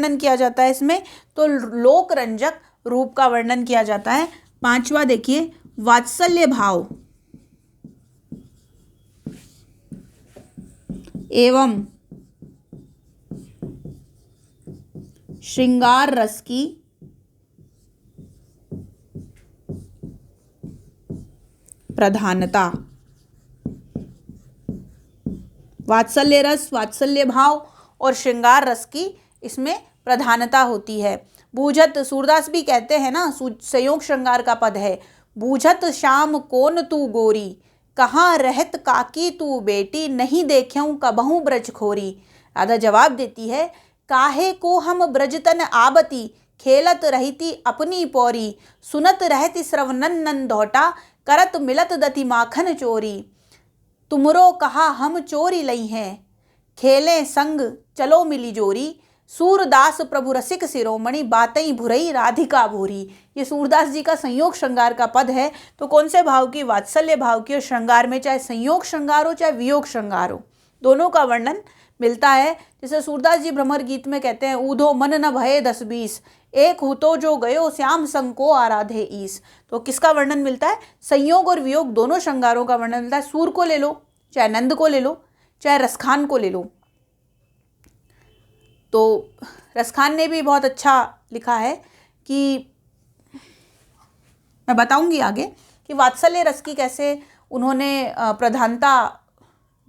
वर्णन किया जाता है इसमें, तो लोक रंजक रूप का वर्णन किया जाता है। पांचवा देखिए, वात्सल्य भाव एवं श्रृंगार रस की प्रधानता। वात्सल्य रस, वात्सल्य भाव और श्रृंगार रस की इसमें प्रधानता होती है। बूझत, सूरदास भी कहते हैं ना, संयोग श्रृंगार का पद है, बूझत श्याम कौन तू गोरी, कहाँ रहत काकी तू बेटी, नहीं देख्यूं कबहू ब्रज खोरी। राधा जवाब देती है, काहे को हम ब्रजतन आबती, खेलत रहती अपनी पौरी, सुनत रहती श्रवणन नंदौटा, करत मिलत दति माखन चोरी। तुमरो कहा हम चोरी लई हैं, खेलें संग चलो मिली जोरी, सूरदास प्रभु रसिक शिरोमणि, बातई भुरई राधिका भूरी। ये सूरदास जी का संयोग श्रृंगार का पद है। तो कौन से भाव की? वात्सल्य भाव की। और श्रृंगार में चाहे संयोग श्रृंगार हो चाहे वियोग श्रृंगार हो, दोनों का वर्णन मिलता है। जैसे सूरदास जी भ्रमर गीत में कहते हैं, ऊधो मन न भये 10-20, एक हुतो जो गयो श्याम संग को आराधे ईस। तो किसका वर्णन मिलता है? संयोग और वियोग दोनों श्रृंगारों का वर्णन मिलता है। सूर को ले लो, चाहे नंद को ले लो, चाहे रसखान को ले लो। तो रसखान ने भी बहुत अच्छा लिखा है कि मैं बताऊंगी आगे कि वात्सल्य रस की कैसे उन्होंने प्रधानता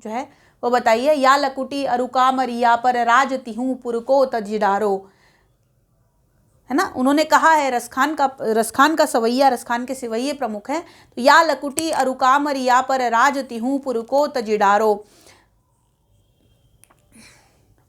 जो है वो बताई है। या लकुटी अरुकाम रिया पर राज तिहूं पुरको तजिडारो, है ना। उन्होंने कहा है रसखान का सवैया, रसखान के सिवैये प्रमुख हैं। तो या लकुटी अरुकाम रिया पर राज तिहूं पुरको तजिडारो,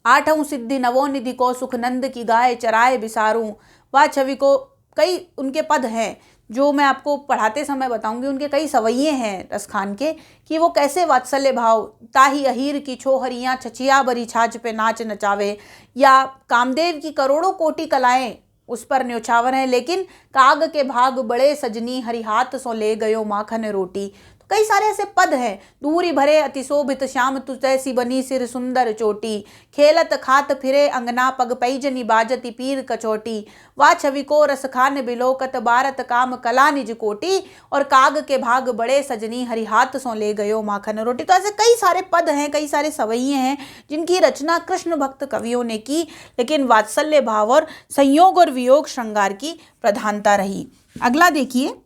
आठों सिद्धि नवो निधि को सुख नंद की गाय चराए बिसारूं। वह छवि को कई उनके पद हैं जो मैं आपको पढ़ाते समय बताऊंगी। उनके कई सवैये हैं रसखान के कि वो कैसे वात्सल्य भाव, ताही अहीर की छोहरियाँ छचिया बरी छाछ पे नाच नचावे, या कामदेव की करोड़ों कोटि कलाएं उस पर न्योछावर है, लेकिन काग के भाग बड़े सजनी हरि हाथ सो ले गयो माखन रोटी। तो कई सारे ऐसे पद हैं। दूरी भरे अतिशोभित श्याम तु तैसी बनी सिर सुंदर चोटी, खेलत खात फिरे अंगना पग पैजनी बाजती पीर कचोटी, वा छवि को रसखान बिलोकत बारत काम कला निज कोटी, और काग के भाग बड़े सजनी हरि हाथ सो ले गयो माखन रोटी। तो ऐसे कई सारे पद हैं, कई सारे सवैये हैं जिनकी रचना कृष्ण भक्त कवियों ने की, लेकिन वात्सल्य भाव और संयोग और वियोग श्रृंगार की प्रधानता रही। अगला देखिए,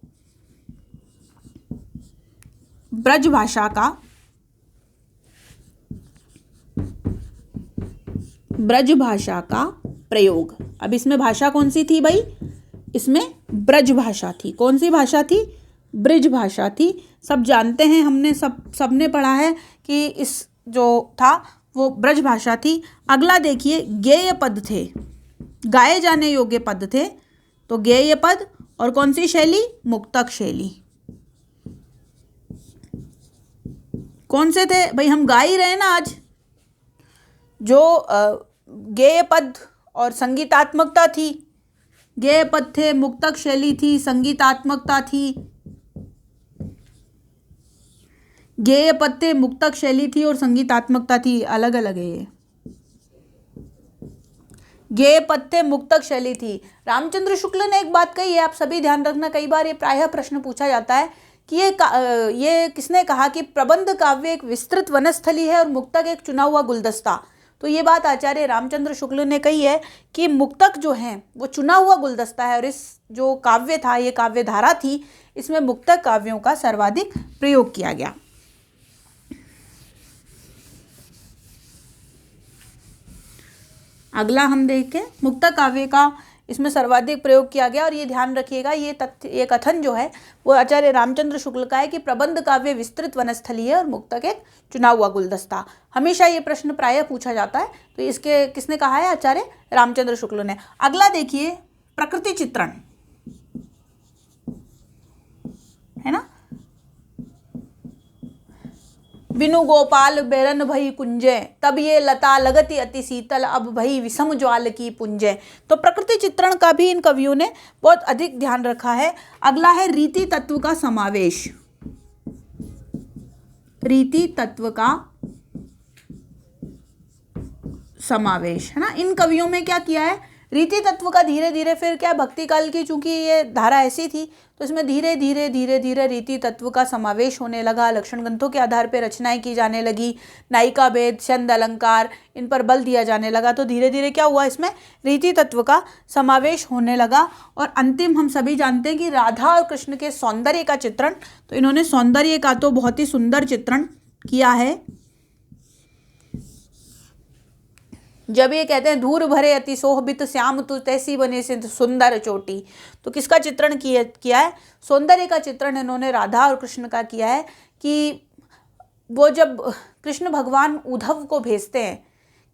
ब्रज भाषा का प्रयोग। अब इसमें भाषा कौन सी थी भाई? इसमें ब्रज भाषा थी। कौन सी भाषा थी? ब्रज भाषा थी। सब जानते हैं, हमने सबने पढ़ा है कि इस जो था वो ब्रज भाषा थी। अगला देखिए, गेय पद थे, गाए जाने योग्य पद थे। तो गेय पद और कौन सी शैली? मुक्तक शैली। कौन से थे भाई? हम गा ही रहे हैं ना आज। जो गेय पद और संगीतात्मकता थी, गेय पद थे, मुक्तक शैली थी, संगीतात्मकता थी। गेय पद थे, मुक्तक शैली थी और संगीतात्मकता थी, अलग अलग है ये। गेय पद थे, मुक्तक शैली थी। रामचंद्र शुक्ल ने एक बात कही है, आप सभी ध्यान रखना, कई बार ये प्रायः प्रश्न पूछा जाता है कि ये किसने कहा कि प्रबंध काव्य एक विस्तृत वनस्थली है और मुक्तक एक चुना हुआ गुलदस्ता। तो ये बात आचार्य रामचंद्र शुक्ल ने कही है कि मुक्तक जो है वो चुना हुआ गुलदस्ता है, और इस जो काव्य था, ये काव्य धारा थी, इसमें मुक्तक काव्यों का सर्वाधिक प्रयोग किया गया। अगला हम देखें, मुक्तक काव्य का इसमें सर्वाधिक प्रयोग किया गया। और ये ध्यान रखिएगा, ये तथ्य, ये कथन जो है वो आचार्य रामचंद्र शुक्ल का है कि प्रबंध काव्य विस्तृत वनस्थली है और मुक्तक एक चुना हुआ गुलदस्ता। हमेशा ये प्रश्न प्रायः पूछा जाता है। तो इसके किसने कहा है? आचार्य रामचंद्र शुक्ल ने। अगला देखिए, प्रकृति चित्रण, है ना। बिनु गोपाल बेरन भई कुंजे, तब ये लता लगती अति शीतल, अब भई विषम ज्वाल की पुंजे। तो प्रकृति चित्रण का भी इन कवियों ने बहुत अधिक ध्यान रखा है। अगला है रीति तत्व का समावेश। रीति तत्व का समावेश, है ना। इन कवियों में क्या किया है, रीति तत्व का धीरे धीरे, फिर क्या भक्ति काल की चूंकि ये धारा ऐसी थी तो इसमें धीरे धीरे धीरे धीरे रीति तत्व का समावेश होने लगा। लक्षण ग्रंथों के आधार पर रचनाएं की जाने लगी, नायिका भेद, छंद, अलंकार, इन पर बल दिया जाने लगा। तो धीरे धीरे क्या हुआ, इसमें रीति तत्व का समावेश होने लगा। और अंतिम हम सभी जानते हैं कि राधा और कृष्ण के सौंदर्य का चित्रण, तो इन्होंने सौंदर्य का तो बहुत ही सुंदर चित्रण किया है। जब ये कहते हैं धूर भरे अति सोहबित श्याम तू तैसी बने से सुंदर चोटी, तो किसका चित्रण किया है, सौंदर्य का चित्रण इन्होंने राधा और कृष्ण का किया है। कि वो जब कृष्ण भगवान उद्धव को भेजते हैं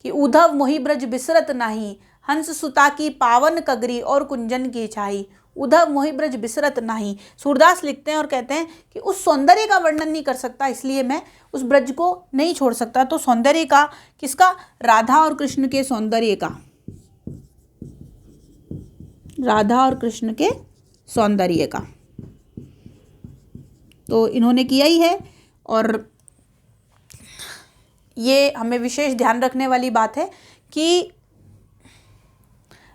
कि उद्धव मोहि ब्रज बिसरत नाही, हंस सुता की पावन कगरी और कुंजन की छाई, उद्धव मोहि ब्रज बिसरत नाही। सूरदास लिखते हैं और कहते हैं कि उस सौंदर्य का वर्णन नहीं कर सकता, इसलिए मैं उस ब्रज को नहीं छोड़ सकता। तो सौंदर्य का किसका, राधा और कृष्ण के सौंदर्य का, राधा और कृष्ण के सौंदर्य का तो इन्होंने किया ही है। और ये हमें विशेष ध्यान रखने वाली बात है कि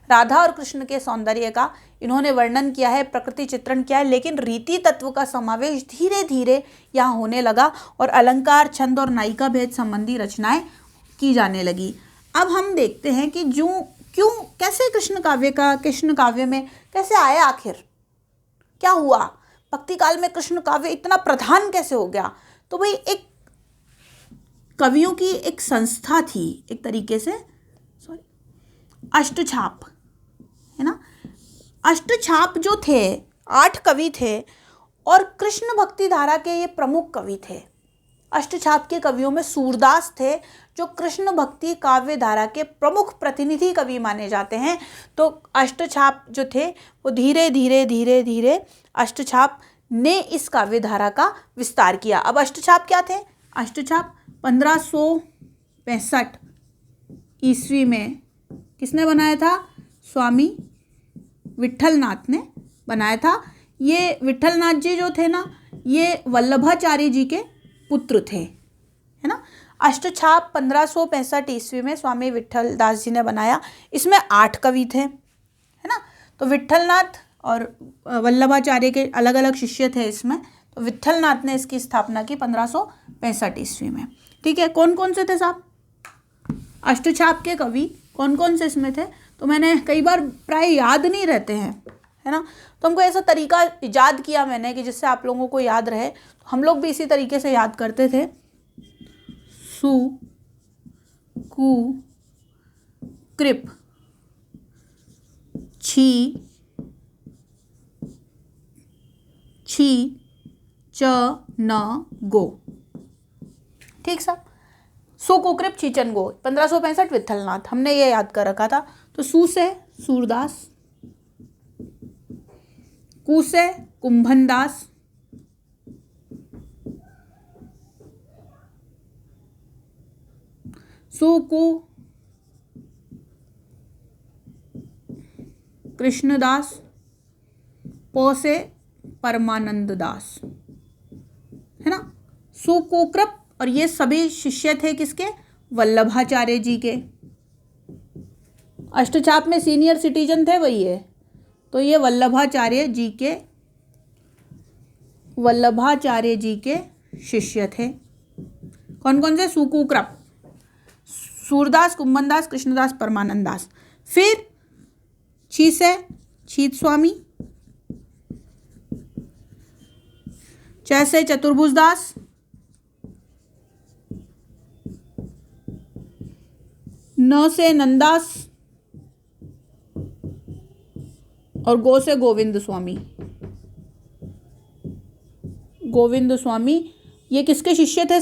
राधा और कृष्ण के सौंदर्य का इन्होंने वर्णन किया है, प्रकृति चित्रण किया है, लेकिन रीति तत्व का समावेश धीरे धीरे यहाँ होने लगा और अलंकार, छंद और नायिका भेद संबंधी रचनाएं की जाने लगी। अब हम देखते हैं कि क्यों कैसे कृष्ण काव्य में कैसे आया, आखिर क्या हुआ, भक्ति काल में कृष्ण काव्य इतना प्रधान कैसे हो गया। तो भाई एक कवियों की एक संस्था थी, एक तरीके से अष्टछाप, है ना। अष्टछाप जो थे 8 कवि थे और कृष्ण भक्ति धारा के ये प्रमुख कवि थे। अष्टछाप के कवियों में सूरदास थे जो कृष्ण भक्ति काव्य धारा के प्रमुख प्रतिनिधि कवि माने जाते हैं। तो अष्टछाप जो थे वो धीरे धीरे धीरे धीरे अष्टछाप ने इस काव्य धारा का विस्तार किया। अब अष्टछाप क्या थे, अष्टछाप 1565 ईस्वी में किसने बनाया था, स्वामी विट्ठलनाथ ने बनाया था। ये विट्ठलनाथ जी जो थे ना, ये वल्लभाचार्य जी के पुत्र थे, है ना। अष्टछाप 1565 ईस्वी में स्वामी विट्ठलदास जी ने बनाया। इसमें 8 कवि थे, है ना। तो विट्ठलनाथ और वल्लभाचार्य के अलग अलग शिष्य थे इसमें। तो विट्ठलनाथ ने इसकी स्थापना की 1565 ईस्वी में, ठीक है। कौन कौन से थे साहब अष्टछाप के कवि, कौन कौन से इसमें थे, तो मैंने कई बार प्राय याद नहीं रहते हैं, है ना। तो हमको ऐसा तरीका ईजाद किया मैंने कि जिससे आप लोगों को याद रहे। तो हम लोग भी इसी तरीके से याद करते थे। सु कु कृप छी छी च न गो, ठीक साहब। सु कुकृप छीचन गो 1565 विट्ठलनाथ, हमने ये याद कर रखा था। तो सु से सूरदास, कु से कुंभनदास, सु कु कृष्णदास, प से परमानंद दास, है ना। सु कुकृप, और ये सभी शिष्य थे किसके, वल्लभाचार्य जी के। अष्टछाप में सीनियर सिटीजन थे वही है, तो ये वल्लभाचार्य जी के शिष्य थे। कौन कौन से, सुकुकृप, सूरदास, कुंभनदास, कृष्णदास, परमानंद दास। फिर छी से छीत स्वामी, च से चतुर्भुज दास, न से नंदास और गो से गोविंद स्वामी। गोविंद स्वामी ये किसके शिष्य थे